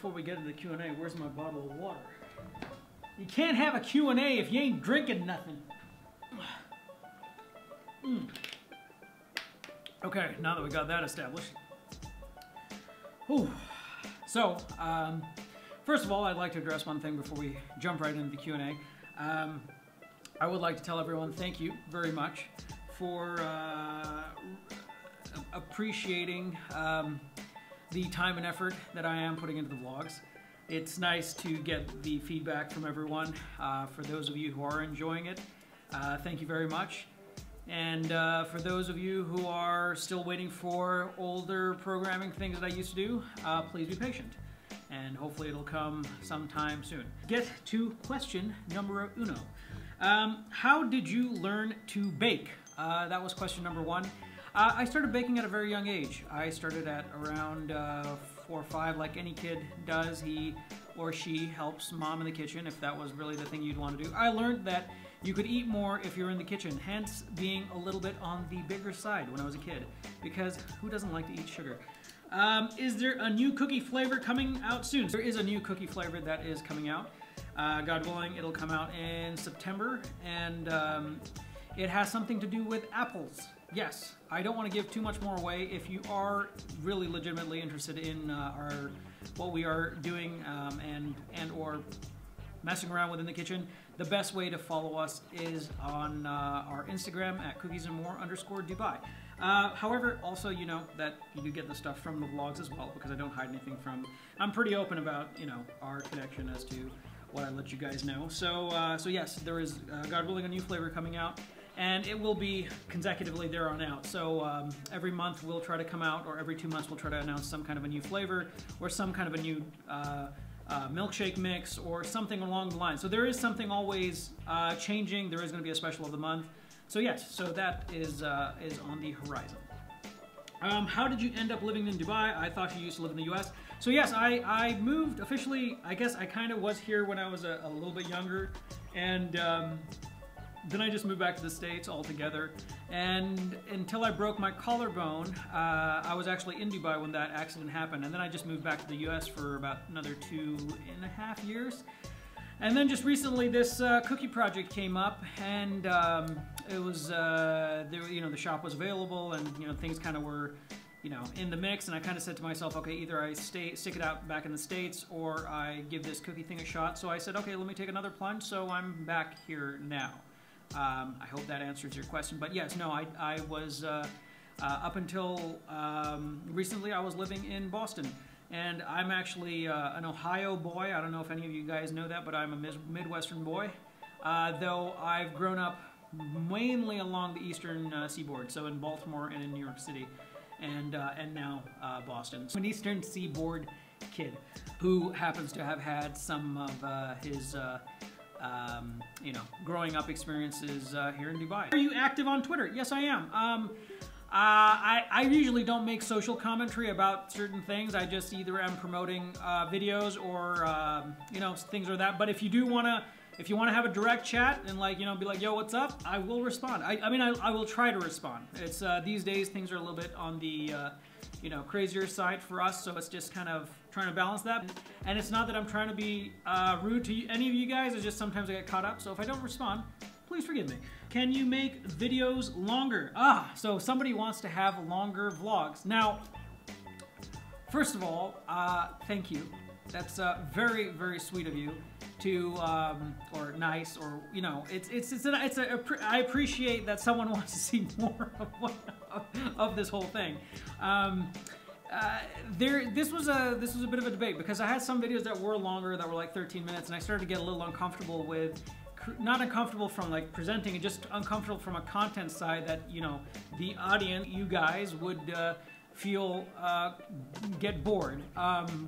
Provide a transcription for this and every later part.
before we get into the Q&A, where's my bottle of water? You can't have a Q&A if you ain't drinking nothing. Okay, now that we got that established. Whew. So, first of all, I'd like to address one thing before we jump right into the Q&A. I would like to tell everyone thank you very much for appreciating the time and effort that I am putting into the vlogs. It's nice to get the feedback from everyone. For those of you who are enjoying it, thank you very much. And for those of you who are still waiting for older programming things that I used to do, please be patient. And hopefully it'll come sometime soon. Get to question numero uno. How did you learn to bake? That was question number one. I started baking at a very young age. I started at around 4 or 5, like any kid does. He or she helps mom in the kitchen if that was really the thing you'd want to do. I learned that you could eat more if you're in the kitchen, hence being a little bit on the bigger side when I was a kid, because who doesn't like to eat sugar? Is there a new cookie flavor coming out soon? There is a new cookie flavor that is coming out. God willing, it'll come out in September, and it has something to do with apples. Yes, I don't want to give too much more away. If you are really legitimately interested in what we are doing and or messing around within the kitchen, the best way to follow us is on our Instagram at cookiesandmore_Dubai. However, also, you know that you do get the stuff from the vlogs as well, because I don't hide anything from. I'm pretty open about, you know, our connection as to what I let you guys know. So yes, there is, God willing, a new flavor coming out, and it will be consecutively there on out. So every month we'll try to come out, or every 2 months we'll try to announce some kind of a new flavor, or some kind of a new milkshake mix, or something along the line. So there is something always changing. There is going to be a special of the month. So yes, so that is on the horizon. How did you end up living in Dubai? I thought you used to live in the US. So yes, I moved officially. I guess I kind of was here when I was a little bit younger, and then I just moved back to the States altogether. And until I broke my collarbone, I was actually in Dubai when that accident happened. And then I just moved back to the US for about another 2.5 years. And then just recently, this cookie project came up, and it was you know, the shop was available, and you know, things kind of were, you know, in the mix. And I kind of said to myself, okay, either I stick it out back in the States, or I give this cookie thing a shot. So I said, okay, let me take another plunge. So I'm back here now. I hope that answers your question. But yes, no, I was up until recently, I was living in Boston. And I'm actually an Ohio boy. I don't know if any of you guys know that, but I'm a Midwestern boy. Though I've grown up mainly along the eastern seaboard, so in Baltimore and in New York City, and now Boston. So I'm an eastern seaboard kid who happens to have had some of his you know, growing up experiences here in Dubai. Are you active on Twitter? Yes, I am. I usually don't make social commentary about certain things. I just either am promoting videos or you know, things or that. But if you do wanna, if you wanna have a direct chat and, like, you know, be like, yo, what's up? I will respond. I mean, I will try to respond. It's these days things are a little bit on the you know, crazier side for us, so it's just kind of trying to balance that. And it's not that I'm trying to be rude to any of you guys. It's just sometimes I get caught up. So if I don't respond, please forgive me. Can you make videos longer? So somebody wants to have longer vlogs. Now, first of all, thank you. That's very, very sweet of you to, or nice, or, you know, I appreciate that someone wants to see more of this whole thing. This was a bit of a debate, because I had some videos that were longer, that were like 13 minutes, and I started to get a little uncomfortable with, not uncomfortable from like presenting, just uncomfortable from a content side, that, you know, the audience, you guys, would feel get bored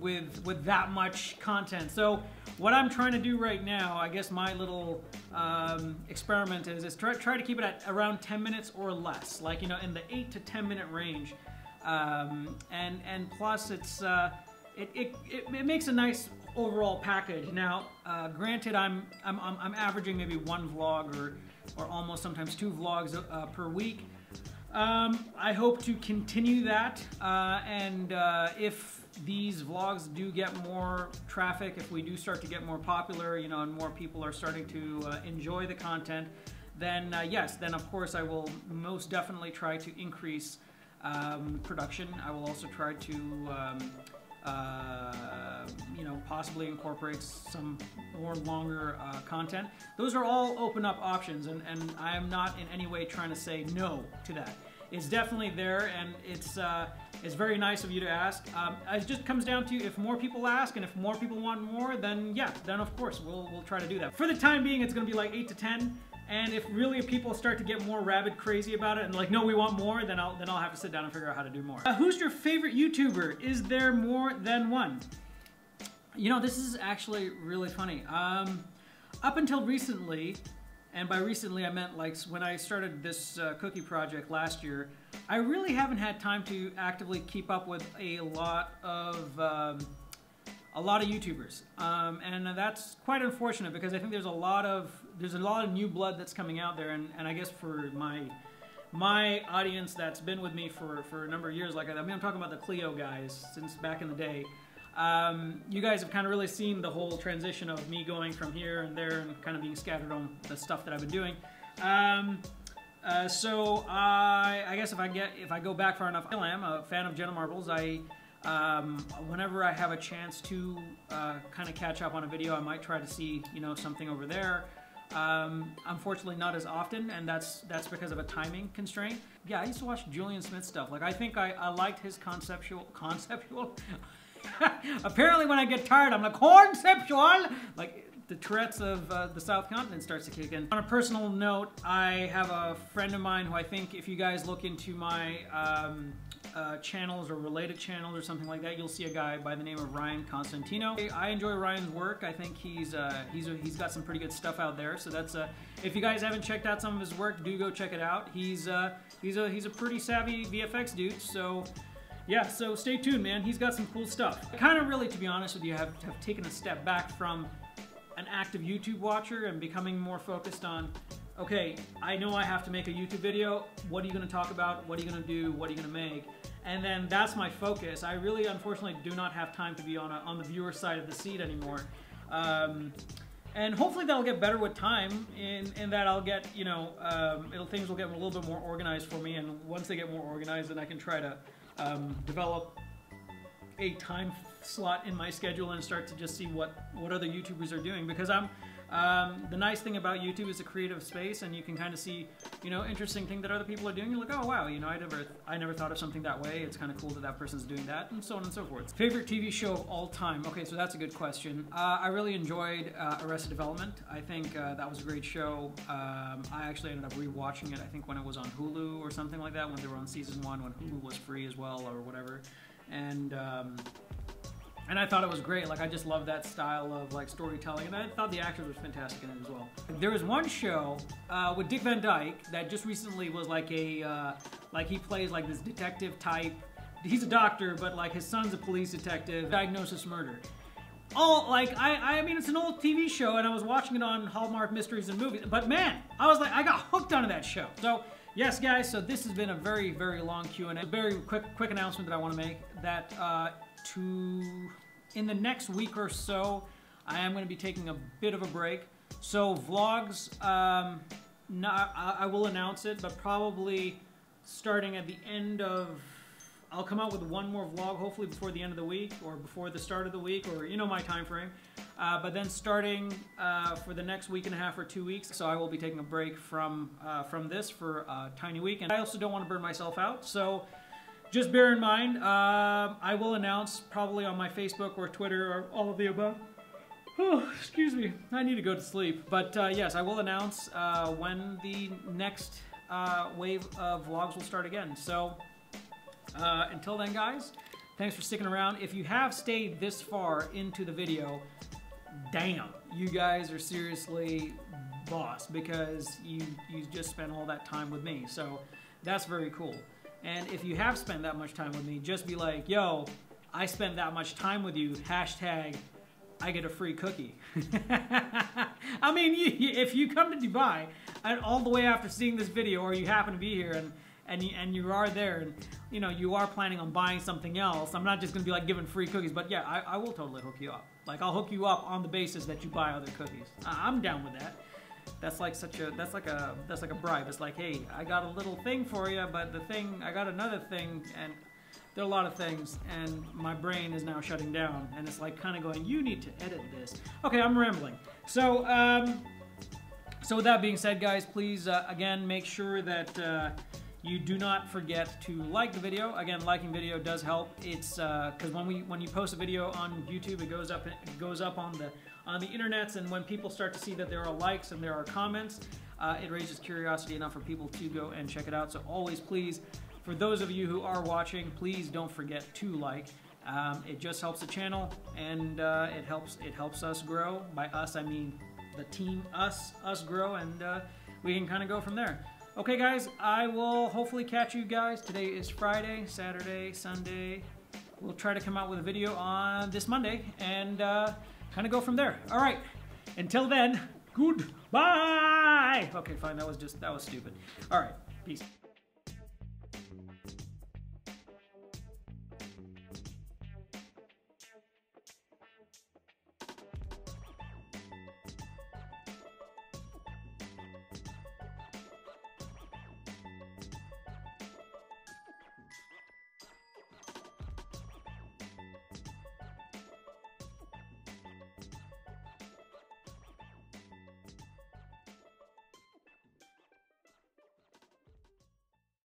with that much content. So what I'm trying to do right now, I guess my little experiment is try to keep it at around 10 minutes or less, like, you know, in the 8 to 10 minute range, and plus it's it makes a nice overall package. Now, granted, I'm averaging maybe 1 vlog or almost sometimes 2 vlogs per week. I hope to continue that, and if these vlogs do get more traffic, if we do start to get more popular, you know, and more people are starting to enjoy the content, then yes, then of course I will most definitely try to increase production. I will also try to you know, possibly incorporate some more longer content. Those are all open up options, and I am not in any way trying to say no to that. It's definitely there, and it's very nice of you to ask. It just comes down to, if more people ask and if more people want more, then yeah, then of course we'll try to do that. For the time being, it's going to be like 8 to 10. And if really people start to get more rabid crazy about it and like, no, we want more, then I'll have to sit down and figure out how to do more. Who's your favorite YouTuber? Is there more than one? You know, this is actually really funny. Up until recently, and by recently I meant like when I started this cookie project last year, I really haven't had time to actively keep up with a lot of YouTubers, and that's quite unfortunate, because I think there's a lot of new blood that's coming out there, and I guess for my audience that's been with me for a number of years, like I mean, I'm talking about the Clio guys since back in the day. You guys have kind of really seen the whole transition of me going from here and there and kind of being scattered on the stuff that I've been doing. So I guess if I go back far enough, I am a fan of Jenna Marbles. Whenever I have a chance to kind of catch up on a video, I might try to see, you know, something over there. Unfortunately not as often, and that's because of a timing constraint. Yeah, I used to watch Julian Smith stuff. Like, I think I liked his conceptual apparently when I get tired, I'm like, conceptual! Like, the Tourette's of the South Continent starts to kick in. On a personal note, I have a friend of mine who I think if you guys look into my channels or related channels or something like that, you'll see a guy by the name of Ryan Constantino. I enjoy Ryan's work. I think he's got some pretty good stuff out there. So that's if you guys haven't checked out some of his work, do go check it out. He's a pretty savvy VFX dude. So yeah, so stay tuned, man. He's got some cool stuff. I kind of really, to be honest with you, have taken a step back from an active YouTube watcher and becoming more focused on, okay, I know I have to make a YouTube video. What are you going to talk about? What are you going to do? What are you going to make? And then that's my focus. I really, unfortunately, do not have time to be on the viewer side of the seat anymore. And hopefully that'll get better with time, in that I'll get, you know, things will get a little bit more organized for me. And once they get more organized, then I can try to develop a time slot in my schedule and start to just see what other YouTubers are doing, because the nice thing about YouTube is a creative space, and you can kind of see, you know, interesting thing that other people are doing. You're like, oh wow, you know, I never thought of something that way. It's kind of cool that person's doing that, and so on and so forth. Favorite TV show of all time? Okay, so that's a good question. I really enjoyed Arrested Development. I think that was a great show. I actually ended up rewatching it, I think when it was on Hulu or something like that, when they were on season 1, when Hulu was free as well, or whatever. And I thought it was great. Like, I just love that style of like storytelling, and I thought the actors were fantastic in it as well. There was one show with Dick Van Dyke that just recently was like like he plays like this detective type. He's a doctor, but like his son's a police detective. Diagnosis Murder. Oh, like I mean, it's an old TV show, and I was watching it on Hallmark Mysteries and Movies. But man, I was like, I got hooked onto that show. So yes, guys. So this has been a very, very long Q&A. A very quick announcement that I want to make, that in the next week or so, I am going to be taking a bit of a break. So vlogs, I will announce it, but probably starting at the end of, I'll come out with one more vlog, hopefully before the end of the week, or before the start of the week, or you know my time frame. But then starting for the next week and a half or 2 weeks, so I will be taking a break from this for a tiny week. And I also don't want to burn myself out, so just bear in mind, I will announce probably on my Facebook or Twitter or all of the above. Oh, excuse me, I need to go to sleep. But yes, I will announce when the next wave of vlogs will start again. So until then, guys, thanks for sticking around. If you have stayed this far into the video, damn, you guys are seriously boss, because you just spent all that time with me. So that's very cool. And if you have spent that much time with me, just be like, yo, I spent that much time with you, hashtag, I get a free cookie. I mean, if you come to Dubai, and all the way after seeing this video, or you happen to be here, and you are there, and you know you are planning on buying something else, I'm not just gonna be like giving free cookies, but yeah, I will totally hook you up. Like I'll hook you up on the basis that you buy other cookies. I'm down with that. That's like that's like a bribe. It's like, hey, I got a little thing for you, but I got another thing, and there are a lot of things, and my brain is now shutting down, and it's like kind of going, you need to edit this. Okay, I'm rambling. So, so with that being said, guys, please again make sure that you do not forget to like the video. Again, liking video does help. It's because when you post a video on YouTube, it goes up on the internets, and when people start to see that there are likes and there are comments, it raises curiosity enough for people to go and check it out. So always, please, for those of you who are watching, please don't forget to like. It just helps the channel, and it helps us grow. By us, I mean the team, us grow, and we can kind of go from there. Okay, guys, I will hopefully catch you guys. Today is Friday, Saturday, Sunday. We'll try to come out with a video on this Monday and kind of go from there. All right, until then, goodbye. Okay, fine, that was stupid. All right, peace.